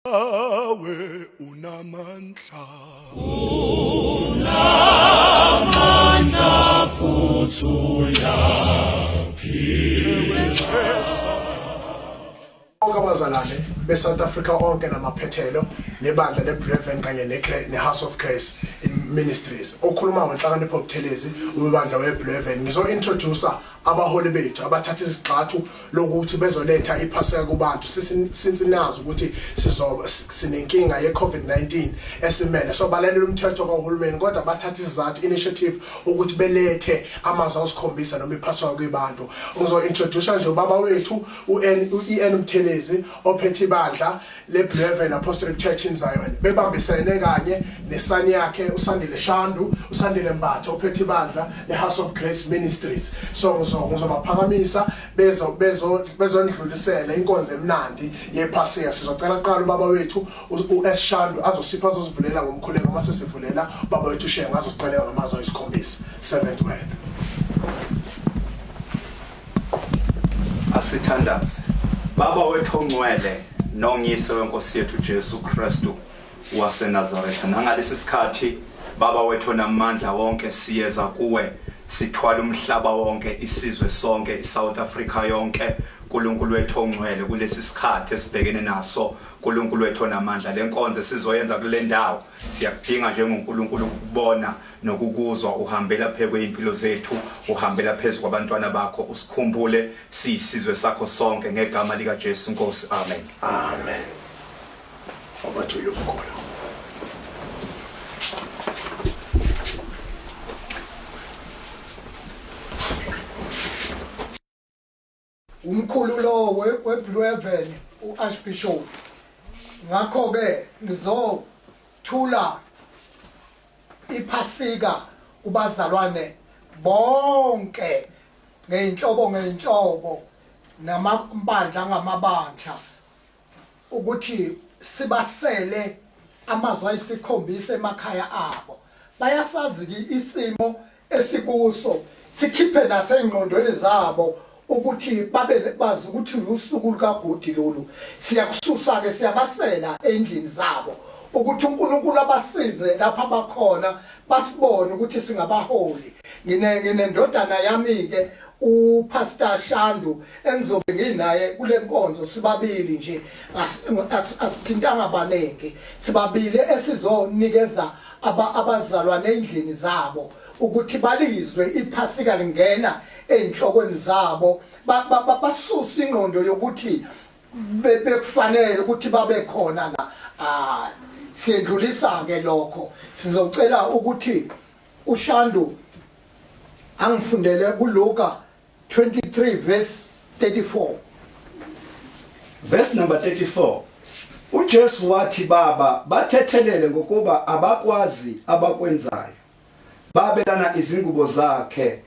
awe unamandla futhi uyaphila. Abazalwane beSouth Africa onke namaphethelo nebandla leBreven kanye neHouse of Grace Ministries okhuluma ngenhlakanipho Buthelezi ubandla weBreven ngizo-introducer abaholi bethu abathatha izigxathu lokuthi bezoletha iphaseka kubantu sinazi ukuthi sinenkinga ye-COVID-19 esimele so balalela umthetho kahulumeni kodwa bathatha izizathu initiative ukuthi belethe amazwi asikhombisa noma iphaseka kubantu ngizo-introducer nje ubaba wethu u-EN Buthelezi ophethe ibandla leBreven Apostolic Church in Zion bebambisene kanye nesani yakhe uSandile Shandu uSandile Mbatha ophethe ibandla leHouse of Grace Ministries so ngizobaphakamisa bezondlulisela inkonzo emnandi yephasika sizocela qala ubaba wethu uShandu azosipha azosivulela ngomkhuleko mase sivulela baba wethu share ngazosiqalela ngamazwi ayisikhombisa 7th word asithandaze baba wethu ongcwele nongiyise wenkosi yethu Jesu Kristu waseNazaretha nangalesi sikhathi baba wethu namandla wonke siyeza kuwe sithwala umhlaba wonke isizwe sonke iSouth Africa yonke uNkulunkulu wethu ongcwele kulesi sikhathi esibhekene naso uNkulunkulu wethu namandla lenkonzo sizoyenza kule ndawo siyakudinga njengoNkulunkulu ukubona nokukuzwa uhambela phekwe impilo zethu uhambela phezulu kwabantwana bakho usikhumbule siyisizwe sakho sonke ngegama lika Jesu Nkosi amen amen over to you God umkhulu lo weBreven uArchbishop ngakho ke ngizothula iphasika kubazalwane bonke ngeinhlobo namabandla ngamabandla ukuthi sibasele amazwi ayisikhombisa emakhaya abo bayasazi isimo esikuso sikhiphe nasengqondweni zabo ukuthi bazi ukuthi usuku lukaGudi lolu siyakususa ke siyabasela endlini zabo ukuthi uNkulunkulu abasize lapha abakhona basibone ukuthi singabaholi nginendodana yami ke uPastor Shandu engizobe nginaye kule nkonzo sibabili nje asithintanga abanenge sibabili esizonikeza abazalwane endlini zabo ukuthi balizwe iphasika lingena enhlokweni zabo basusa ingqondo yokuthi bekufanele ukuthi babe khona la siyendlulisa ke lokho sizocela ukuthi uShandu angifundele kuLuka 23 verse 34 verse number 34 uJesu wathi baba bathethelele ngokuba abakwazi abakwenzayo babelana izingubo zakhe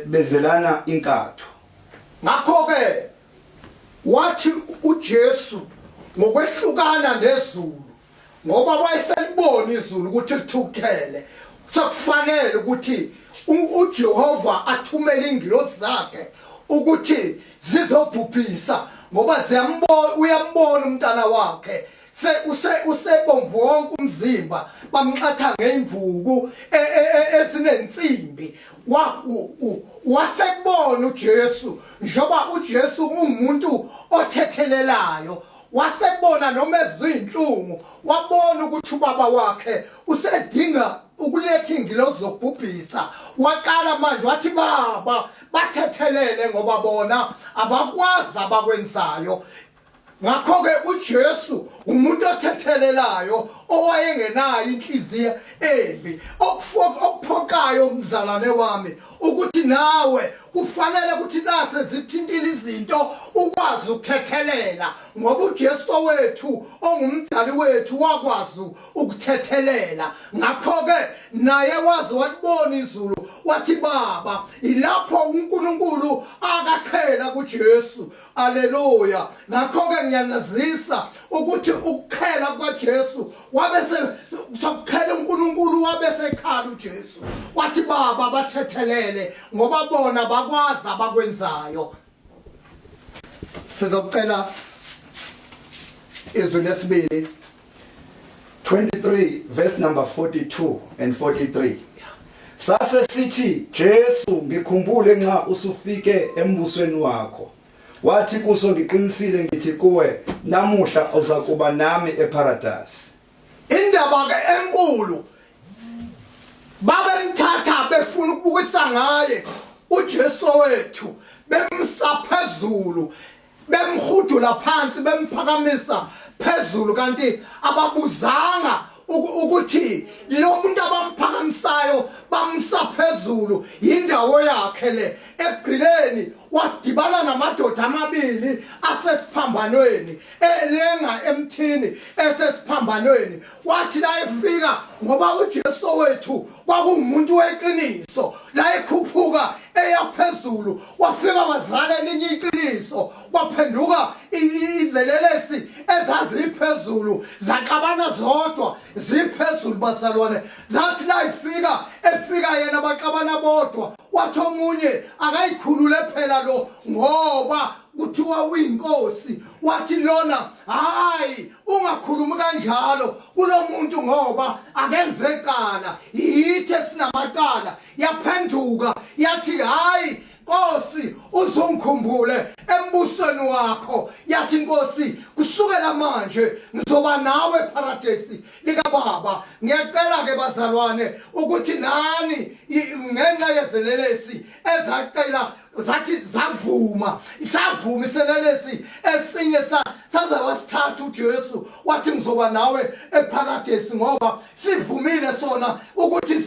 bezelana inkatho ngakho ke wathi uJesu ngokwehlukana nezulu ngoba wayeselibona izulu ukuthi lithukele sekufanele ukuthi uJehova athumele ingilosi zakhe ukuthi zizobhubhisa ngoba uyambona umntana wakhe usebomvu wonke umzimba bamxatha ngeimvuku esinensimbi wasekubona uJesu njoba uJesu umuntu othethelelayo wasekubona noma ezinhlungu wabona ukuthi ubaba wakhe usedinga ukuletha ingilosi zokubhubhisa waqala manje wathi baba bathethelele ngoba bona abakwazi abakwenzayo ngakho ke uJesu umuntu othethelelayo owayengenayo inhliziyo embi okuphoqayo umzalwane wami ukuthi nawe kufanele ukuthi nase zithintile izinto ukwazi ukuthethelela ngoba uJesu wethu ongumdali wethu wakwazi ukuthethelela ngakho ke naye wazi walibona izulu wathi baba ilapho uNkulunkulu akakhela kuJesu haleluya ngakho ke ngiyanazisa ukuthi ukukhela kwaJesu wabese sokukhela uNkulunkulu wabese ekhala uJesu wathi baba bathethelele ngoba bona bakwazi abakwenzayo sizocela izwi lesibili 23 verse number 42 and 43. Sase sithi Jesu ngikhumbule nxa usufike embusweni wakho. Wathi kuso ngiqinisile ngithi kuwe namuhla uzakuba nami eparadise. indaba ke enkulu babemthatha befuna ukubukisa ngaye uJesu wethu bemsa phezulu bemhudula phansi bemphakamisa phezulu kanti ababuzanga ukuthi lo muntu abamphakamisayo bamsa phezulu indawo yakhe le egcileni wadibana namadoda amabili asesiphambanweni elenga emthini esesiphambanweni wathi la efika ngoba uJesu wethu kwakungumuntu weqiniso la ekhuphuka eyaphezulu wafika wazala elinye iqiniso waphenduka izelelesi ezaziphezulu zaqabana zodwa ziphezulu bazalwane zathi la efika yena baqabana bodwa wathi omunye akayikhulule phela lo ngoba kuthiwa uyinkosi wathi lona hayi ungakhulumi kanjalo kulomuntu ngoba akenze qala yithe sinamacala yaphenduka yathi hayi Nkosi uzongikhumbule embusweni wakho yathi Nkosi kusukela manje ngizoba nawe eparadise lika baba ngiyacela ke bazalwane ukuthi nani ngenxa yezelelesi ezaqela zathi zavuma isavuma iselelesi esinye saza wasithatha uJesu wathi ngizoba nawe eparadise ngoba sivumile sona ukuthi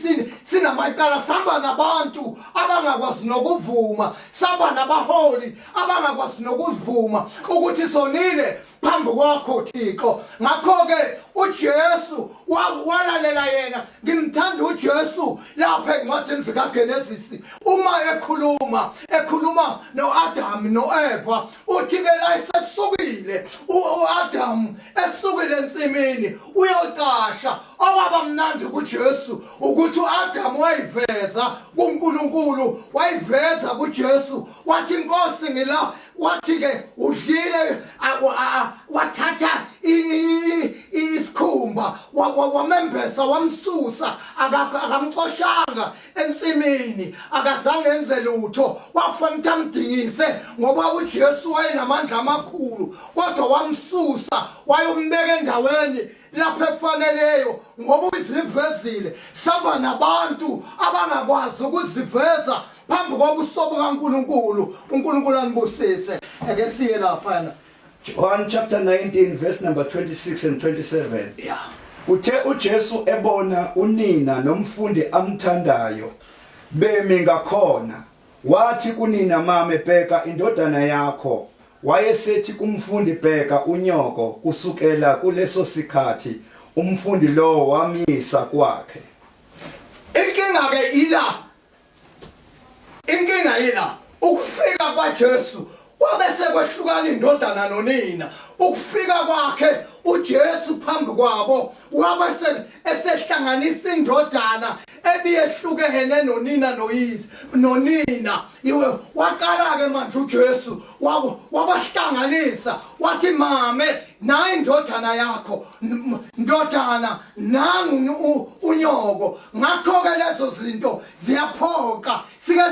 sinamacala samba nabantu abangakwazi nokuvuma samba nabaholi abangakwazi nokuvuma ukuthi sonile phambi kwakho Thixo ngakho ke uJesu walalela yena ngimthanda uJesu lapha encwadini zikaGenesis uma ekhuluma noAdam noEva uthi ke la esesukile uAdam esukile ensimini uyocasha okwaba mnandi kuJesu ukuthi uAdam wayiveza kuNkulunkulu wayiveza kuJesu wathi Nkosi ngila wathi ke udlile wathatha isikhumba wamembesa wamsusa akamxoshanga ensimini akazange enze lutho wakufanele amdingise ngoba uJesu wayenamandla amakhulu kodwa wamsusa wayombeka endaweni lapho efaneleyo ngoba uzivezile samba nabantu abangakwazi ukuziveza phambi kobuso bukaNkulunkulu uNkulunkulu anibusise ake siye lapha John chapter 19 verse number 26 and 27. yeah Uthe uJesu ebona unina nomfundi amthandayo bemi ngakhona wathi kunina mame bheka indodana yakho wayesethi kumfundi bheka unyoko kusukela kuleso sikhathi umfundi lo wamisa kwakhe. Inkinga ila ukufika kwaJesu wabese kwehlukana indodana nonina ukufika kwakhe uJesu phambi kwabo wabese esehlanganisa indodana ebiyehlukene nonina noyise nonina iwe waqala ke manje uJesu wabahlanganisa wathi mame na indodana yakho ndodana nangu unyoko ngakho ke lezo zinto ziyaphoqa sike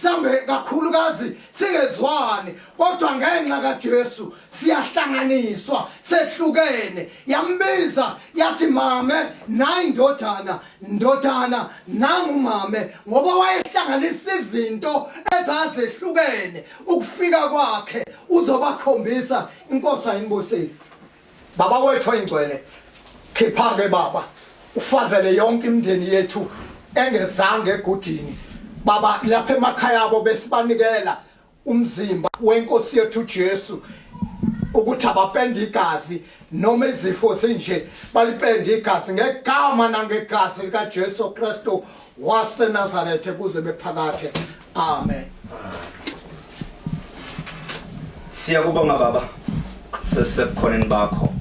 sambe kakhulukazi singezwani kodwa ngenxa kaJesu siyahlanganiswa sehlukene yambiza yathi mame na indodana nangu mame ngoba wayehlanganisa izinto ezazehlukene ukufika kwakhe uzobakhombisa inkosi ayinibusisi baba wethu oyingcwele khipha ke baba ufazele yonke imndeni yethu engezange egudini baba lapha emakhaya abo besibanikela umzimba wenkosi yethu Jesu ukuthi abapende igazi noma izifo sinje balipende igazi ngegama nangegazi lika Jesu Kristu waseNazaretha kuze bephakathe amen. Siyakubonga baba sesekhoneni bakho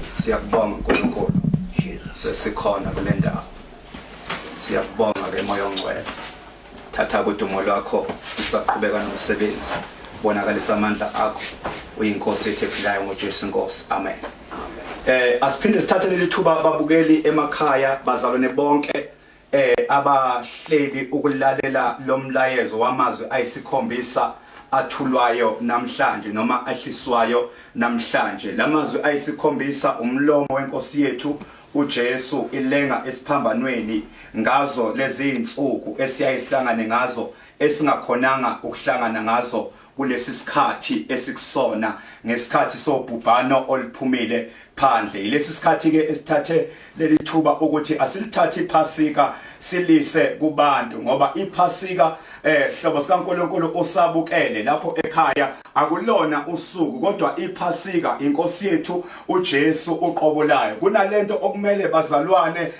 siyakubonga uNkulunkulu Jesus sesikhona kule ndawo siyakubonga ke moya ongcwele thatha kudumo lwakho sisaqhubeka nomsebenzi bonakalisa amandla akho uyinkosi ethu ephilayo ngoJesu Nkosi amen. Asiphinde sithathe leli thuba ababukeli emakhaya bazalwane bonke abahleli ukulalela lo mlayezo wamazwi ayisikhombisa athulwayo namhlanje noma ahliswayo namhlanje. Lamazwi ayisikhombisa umlomo wenkosi yethu uJesu ilenga esiphambanweni ngazo lezi insuku esiyayisihlangane ngazo esingakhonanga ukuhlangana ngazo kulesi sikhathi esikusona ngesikhathi sobhubhano oluphumile phandle. Ilesi sikhathi ke esithathe leli thuba ukuthi asilithathe iphasika silise kubantu ngoba iphasika hlobo sikaNkulunkulu osabukele lapho ekhaya akulona usuku kodwa iphasika inkosi yethu uJesu uqobolayo. Kunalento okumele bazalwane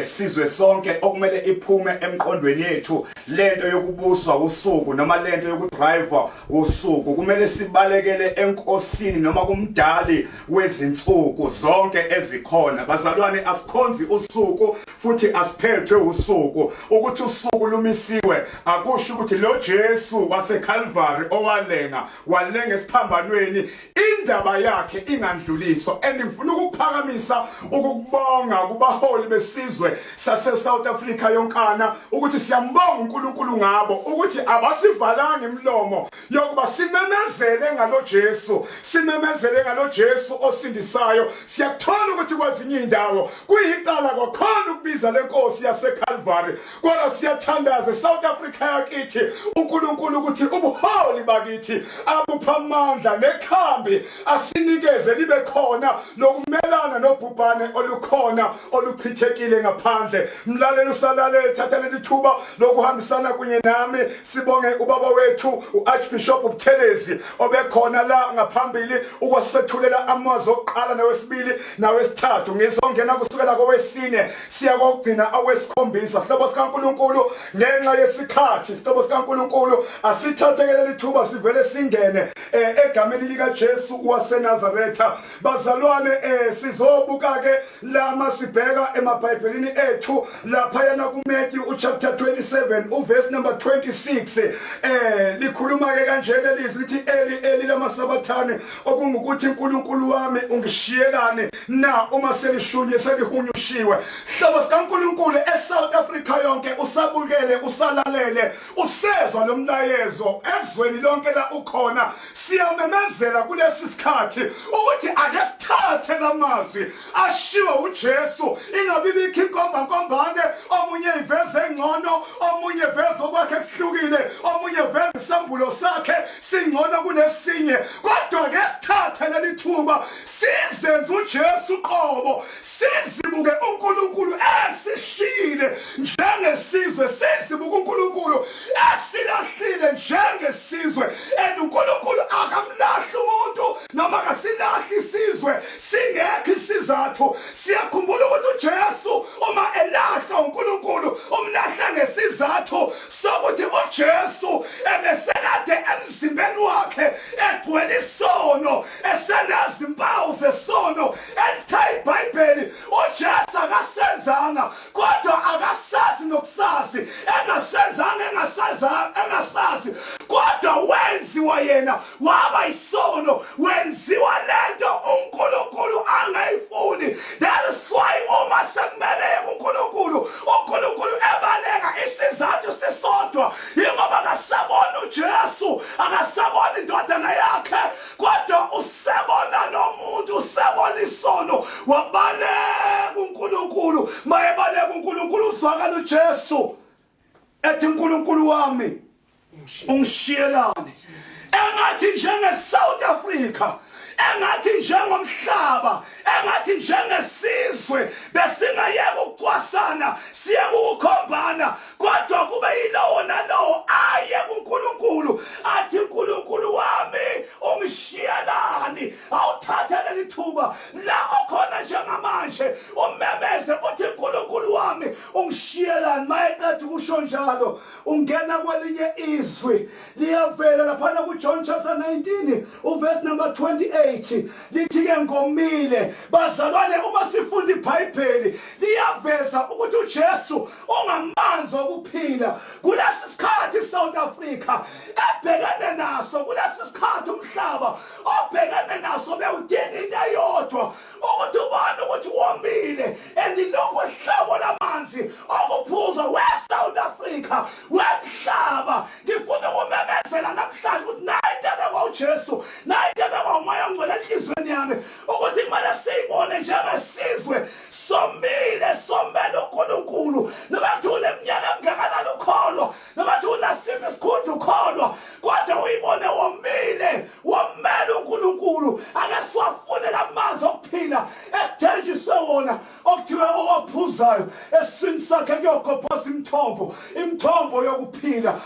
sizwe sonke okumele iphume emqondweni yethu lento yokubuswa usuku noma lento yokudrivewa usuku kumele sibalekele enkosini noma kumdali wezinsuku zonke ezikhona. Bazalwane asikhonzi usuku futhi asiphethwe usuku ukuthi usuku lumisiwe akusho ukuthi lo Jesu waseCalvary walenga esiphambanweni indaba yakhe ingandluliswa. And ngifuna ukuphakamisa ukubonga kubaholi besizwe sase South Africa yonkana ukuthi siyambonga uNkulunkulu ngabo ukuthi abasivalanga imlomo yokuba simemezele ngalo Jesu, simemezele ngalo Jesu osindisayo. Siyathola ukuthi kwezinye indawo kuyicala kwakhona ukubiza lenkosi yaseCalvary kodwa siyathandaza South Africa yakithi uNkulunkulu ukuthi ubuholi bakithi abupha amandla nekhambi asinikeze libe khona lokumelana nobhubhane olukhona oluchithekile ngaphandle. Mlaleli usalalele thatha leli thuba lokuhambisana kunye nami sibonge ubaba wethu uArchbishop Buthelezi obekhona la ngaphambili ukwasethulela amazwi okuqala nawesibili nawesithathu ngizongena kusukela kowesine siya kokugcina awesikhombisa. Hlobo sikaNkulunkulu ngenxa yesikhathi hlobo sikaNkulunkulu asithatheke leli thuba sivele singene egameni lika Jesu waseNazaretha. Bazalwane sizobuka ke lama sibheka emabhayibhelini ethu lapha yana kuMatthew chapter 27 uverse number 26 likhuluma ke kanje lelizwi lithi Eli lamasabathane okungukuthi uNkulunkulu wami ungishiyelane na uma selishunye selihunyushiwe. Hlobo sikaNkulunkulu eSouth Africa yonke usabukele usalalele usezwa lo mlayezo ezweni lonke la ukhona siyamemezela kulesi sikhathi ukuthi ake sithathe lamazwi ashiwo uJesu ingabibikho inkombankombane omunye iveze engcono omunye veze okwakhe kuhlukile omunye veze isambulo sakhe singcono kunesinye kodwa ke sithathe leli thuba sizenze uJesu qobo sizibuke uNkulunkulu esishile njengesizwe sizibuke uNkulunkulu esilahlile njengesizwe and uNkulunkulu akamlahli umuntu noma akasilahli isizwe singekho isizathu. Siyakhumbula ukuthi uJesu uma elahla uNkulunkulu umlahla ngesizathu sokuthi uJesu ebesekade emzimbeni wakhe egcwele isono esenazi impawu zesono elithayi iBhayibheli uJesu akasenzanga kodwa akasazi nokusazi engasenzanga engasazi kodwa wenziwa yena waba isono wenziwa lento uNkulunkulu angayifuni. That is why uma sekumele uNkulunkulu ebaleka isizathu sisodwa ingoba akasabona uJesu akasabona indodana yakhe kodwa usebona nomuntu usebona isono wabaleka uNkulunkulu mayebaleka uNkulunkulu uzwakala uJesu ethi uNkulunkulu wami ungishiyelane engathi njengeSouth Africa engathi njengomhlaba engathi njengesizwe besingayeka ukucwasana siyeke ukukhombana kodwa kube yilowo nalowo aye kuNkulunkulu athi uNkulunkulu wami ungishiyelani. Awuthatha leli thuba la okhona njengamanje umemeze uthi uNkulunkulu wami ungishiyelani mayeqeda ukusho njalo ungena kwelinye izwi liyavela lapha ku John chapter 19 uverse number 28 lithi ke ngomile bazalwane uma sifunda iBhayibheli liyaveza ukuthi uJesu ongamanzi okuphila kulesi sikhathi South Africa ebhekene naso kulesi sikhathi umhlaba obhekene naso bewudinga into eyodwa ukuthi ubani ukuthi womile andilokho hlobo lamanzi okuphuza we-South Africa wemhlaba ngifuna ukumemezela namhlanje ukuthi nayindebe kwaUjesu nayindebe kwaUmoya oNgcwele enhlizweni yami ukuthi kumele siyibone njengesizwe somile somele uNkulunkulu noma kuthule eminyaka emngakanani ukholwa noma kuthule nasiphi isikhundla ukholwa kodwa uyibone womile womele uNkulunkulu ake siwafunele amanzi okuphila esithenjiswe wona okuthiwe owaphuzayo esiswini sakhe kuyogobhoza imithombo yokuphila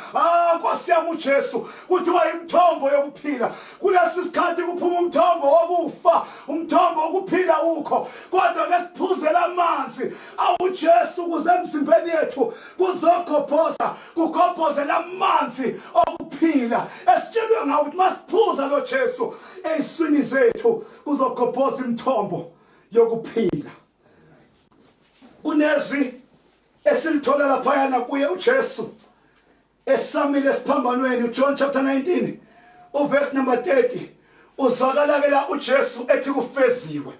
Nkosi yami uJesu kuthiwa imithombo yokuphila kulesi sikhathi kuphuma umthombo wokufa umthombo wokuphila ukho kodwa ke siphuzela amanzi awuJesu kuze emzimbeni yethu kuzogobhoza kugobhoze lamanzi okuphila esitshelwe ngawo ukuthi masiphuza lo Jesu esiswini zethu kuzogobhoza imithombo yokuphila unezwi esilithola lapha yana kuye uJesu esamile esiphambanweni uJohn chapter 19 uverse number 30 uzwakalakela uJesu ethi kufeziwe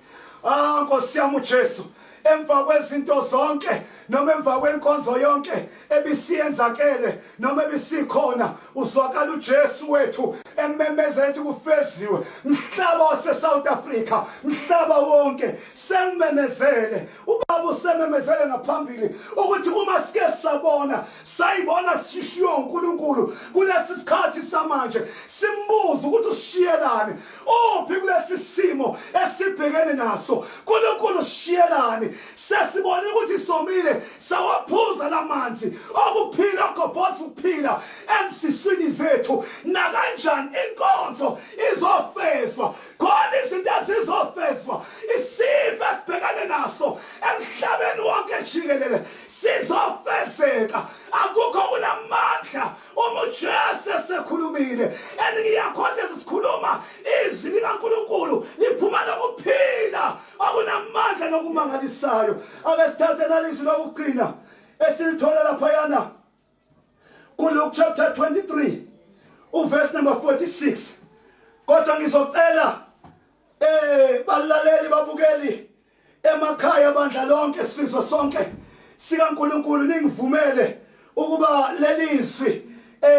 Nkosi yami uJesu emva kwezinto zonke noma emva kwenkonzo yonke ebisiyenzakele noma ebisikhona uzwakala uJesu wethu ememeza ethi kufeziwe mhlaba waseSouth Africa mhlaba wonke sememezele ubaba usememezele ngaphambili ukuthi uma sike sabona sayibona sishiwo uNkulunkulu kulesi sikhathi samanje simbuza ukuthi usishiyelani uphi kulesi simo esibhekene naso uNkulunkulu usishiyelani sesibone ukuthi somile sawaphuza lamanzi okuphila okobhoza ukuphila emsiswini zethu na kanjani inkonzo izofezwa khona izinto ezizofezwa isifo esibhekane naso emhlabeni wonke jikelele sizofezeka akukho kunamandla uma uJesu esekhulumile ngiyakhoza esikhuluma izwi likaNkulunkulu liphuma lokuphila akunamandla nokumangalisayo ake sithathe nalizwi lokugcina esilithola lapha yana kuLuke chapter 23 uverse number 46 kodwa ngizocela balaleli babukeli emakhaya bandla lonke sizwe sonke sikaNkulunkulu ningivumele ukuba lelizwi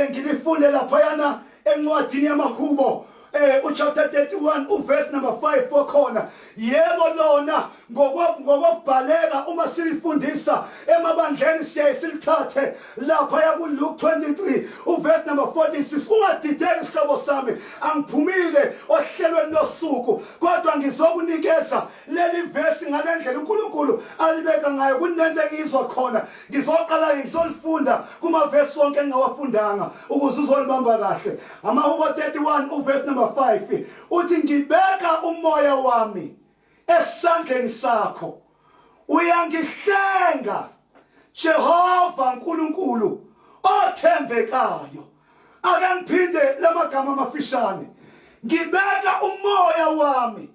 ngilifunde lapha yana encwadini yamaHubo chapter 31 uverse number 5 fokhona yebo lona ngokubhaleka uma silifundisa emabandleni siyayisilithathe lapha ya kuLuke 23 uverse number 46 ungadideki isihlobo sami angiphumile ohlelweni losuku kodwa ngizokunikeza leli verse ngalendlela uNkulunkulu alibeka ngayo kunento engizwa khona ngizoqala ngizolifunda kuma verse wonke engawafundanga ukuze uzolibamba kahle amaHubo 31 uverse number 5 uthi ngibeka umoya wami esandleni sakho uyangihlenga Jehova uNkulunkulu othembekayo ake ngiphinde lamagama amafishane ngibeka umoya wami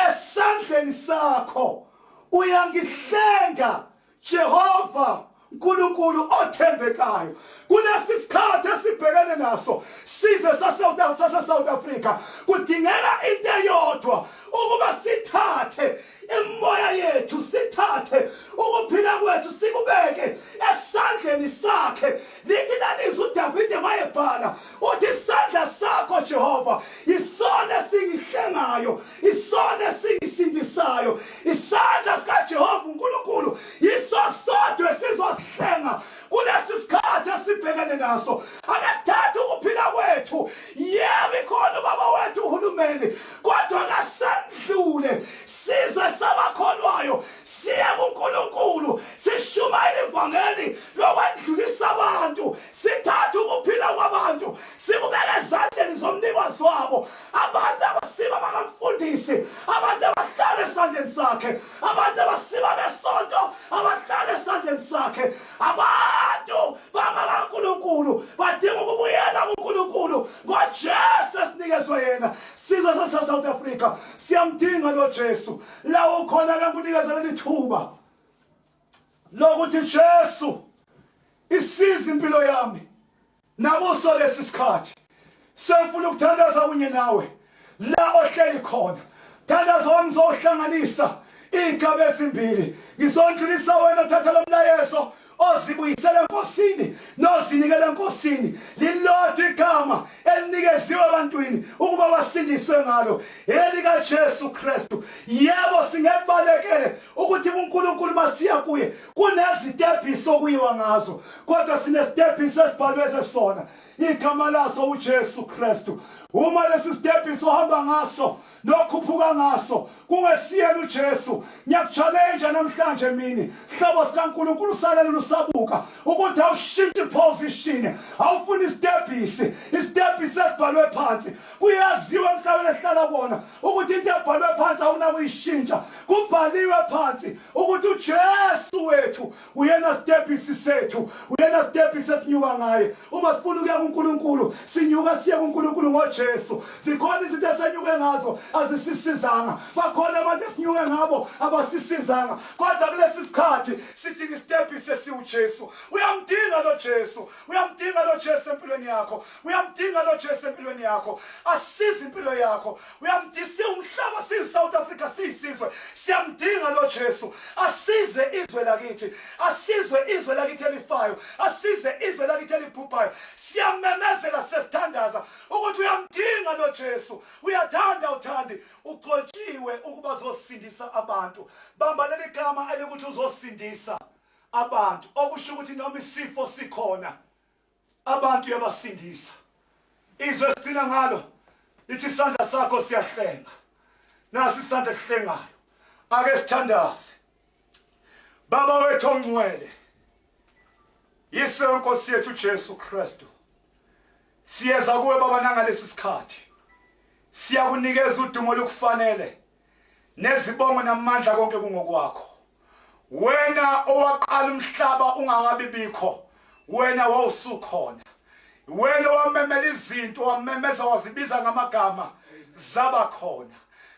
esandleni sakho uyangihlenga Jehova uNkulunkulu othembekayo kulesi sikhathi esibhekene naso size sase-South Africa kudingeka into eyodwa ukuba sithathe imoya yethu sithathe ukuphila kwethu sikubeke esandleni sakhe lithi lalizwi uDavide mayebhala uthi isandla sakho Jehova isona singihlengayo isona singisindisayo isandla sikaJehova uNkulunkulu isosodwa sizosihlenga kulesi sikhathi esibhekene naso akasithathe ukuphila kwethu yebo ikhona ubaba wethu uhulumeni kodwa akasandlule sizwe esandleni sakhe abantu abasiba besonto abahlala esandleni sakhe abantu bakaNkulunkulu badinga ukubuyela kuNkulunkulu ngoJesu esinikezwe yena sizwe sase-South Africa siyamdinga lo Jesu la ukhona ke ngunikezela lithuba lokuthi Jesu isiza impilo yami nakuso lesisikhathi sefuna ukuthandaza kunye nawe la ohleli khona thandaza wangizohlanganisa igaba ezimbili ngizondlulisa wena thatha lo mlayezo ozibuyisela enkosini nozinikela enkosini lilodwa igama elinikeziwe abantwini ukuba basindiswe ngalo elika Jesu Kristu yebo singebalekele ukuthi uNkulunkulu masiya kuye kunezitebhiso okuyiwa ngazo kodwa sinestebhiso esibhalwe sona igama laso uJesu Kristu uma lesi stebhiso ohamba ngaso nokhuphuka ngaso kungesiyena uJesu ngiyakuchallenge namhlanje mini sihlobo sikaNkulunkulu salele lusabuka ukuthi awushintshe iposition awufuni istebhisi esibhalwe phansi kuyaziwa emhlabeni esihlala kona ukuthi into ebhalwe phansi awunakuyishintsha kubhaliwe phansi ukuthi uJesu wethu uyena stebhisi sethu uyena stebhisi esinyuka ngaye uma sifuna ukuya kuNkulunkulu sinyuka siye kuNkulunkulu ngoJesu zikhona izinto esenyuke ngazo azisisizanga bakhona abantu esinyuke ngabo abasisizanga kodwa kulesi sikhathi sidinga istebhisi esiuJesu uyamdinga lo Jesu uyamdinga lo Jesu empilweni yakho uyamdinga lo Jesu empilweni yakho asiza impilo yakho uyamdisi umhlaba siyiSouth Africa siyisizwe siyamdinga lo Jesu asize izwe lakithi asizwe izwe lakithi elifayo asize izwe lakithi elibhubhayo siyamemezela sesithandaza ukuthi uyamdinga lo Jesu uyathanda uthandi uqotshiwe ukuba uzosindisa abantu bamba leli gama elikuthi uzosindisa abantu okusho ukuthi noma isifo sikhona abantu yabasindisa izwe sicina ngalo lithi isandla sakho siyahlenga nasi isandla ehlengayo ake sithandaze baba wethu ongcwele yiso inkosi yethu Jesu Kristu siyeza kuwe baba nangalesi sikhathi siyakunikeza udumo lokufanele nezibongo namandla konke kungokwakho wena owaqala umhlaba ungakabi bikho wena wawusukhona wena wamemela izinto wamemeza wazibiza ngamagama zaba khona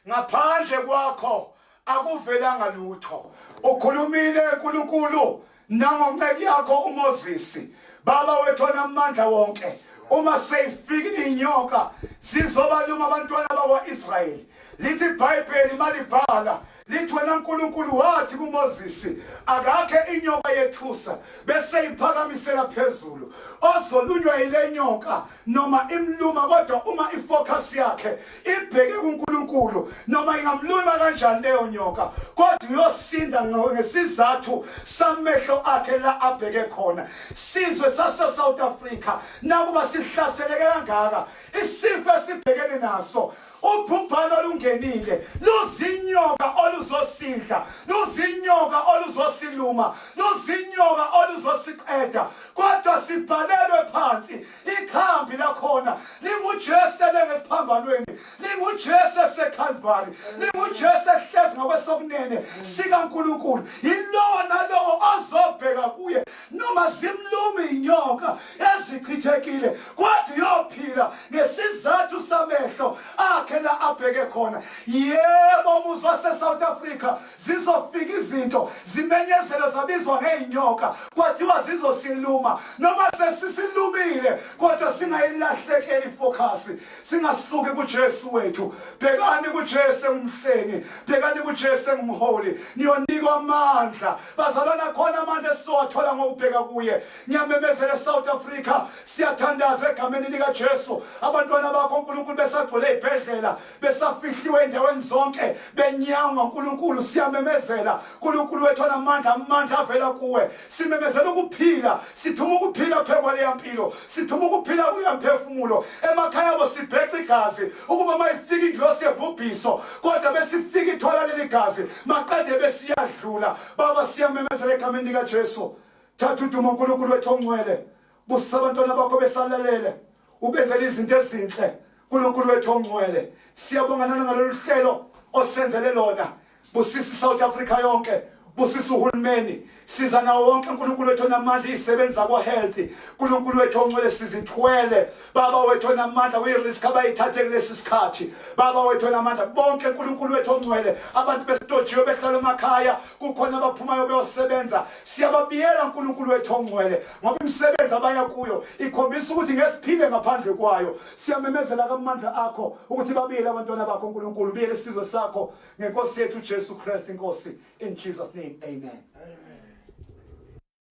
ngaphandle kwakho akuvelanga lutho ukhulumile uNkulunkulu nangonceku yakho uMoses baba wethu namandla wonke uma seyifikile inyoka sizobaluma abantwana bakwaIsrayeli lithi iBhayibheli malibhala lithi wena uNkulunkulu wathi kuMoses akakhe inyoka yethusa bese iphakamisela phezulu ozolunywa ile nyoka noma imluma kodwa uma ifocus yakhe ibheke kuNkulunkulu noma ingamluma kanjani leyo nyoka kodwa uyosinda ngesizathu samehlo akhe la abheke khona sizwe sase South Africa nakuba sihlaseleke kangaka isifo esibhekene naso ubhubhano olungenile luzinyoka oluzosidla luzinyoka oluzosiluma luzinyoka oluzosiqeda kodwa sibhalelwe phansi ikhambi lakhona linguJesu lengesiphambanweni linguJesu eseCalvary linguJesu ehlezi ngakwesokunene sikaNkulunkulu yilona lo azobheka kuye noma zimluma inyoka ezichithekile kodwa uyophila ngesizathu samehlo akhe la abheke khona yebo umuzwa se-South Africa zizofika izinto zimenyezelo zabizwa ngeinyoka kwathiwa zizosiluma noma sesisilumile kodwa singayilahlekeli focus singasuki kuJesu wethu bhekani kuJesu engumhlengi bhekani kuJesu engumholi niyonikwa amandla bazalwana khona amandla esizowathola ngokubheka kuye ngiyamemezela eSouth Africa siyathandaza egameni likaJesu abantwana bakho uNkulunkulu besagcwele ibhedlela besafihliwe endaweni zonke benyangwa uNkulunkulu siyamemezela uNkulunkulu wethu amandla avela kuwe simemezela ukuphila sithuma ukuphila phekwa le yampilo sithuma ukuphila kuya mphefumulo emakhaya abo sibhexa igazi ukuba mayifika ingilosi yebhubhiso kodwa besifika ithola leli gazi maqede besiyadlula baba siyamemezela egameni likaJesu thatha udumo uNkulunkulu wethu ongcwele busa abantwana bakho besalalele ubenzele izinto ezinhle uNkulunkulu wethu ongcwele siyabonga ngalolu hlelo osenzele lona busisi South Africa yonke, busisi uhulumeni. Siza nawo wonke uNkulunkulu wethu onamandla isebenza kwa health. uNkulunkulu wethu ongcwele sizithwele. Baba wethu onamandla uyirisk abayithathe kulesi sikhathi. Baba wethu onamandla bonke uNkulunkulu wethu ongcwele abantu besitojiwe behlala emakhaya kukhona abaphumayo beyosebenza. Siyababiyela uNkulunkulu wethu ongcwele ngoba imisebenzi abaya kuyo ikhombisa ukuthi ngesiphile ngaphandle kwayo. Siyamemezela kamandla akho ukuthi babiyele abantwana bakho uNkulunkulu biyele isizwe sakho ngenkosi yethu Jesu Christ inkosi in Jesus name amen.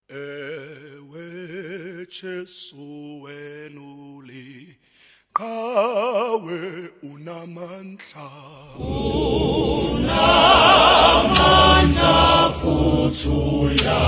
Ewe Jesu wenuli qawe unamandla futhi uyaphila.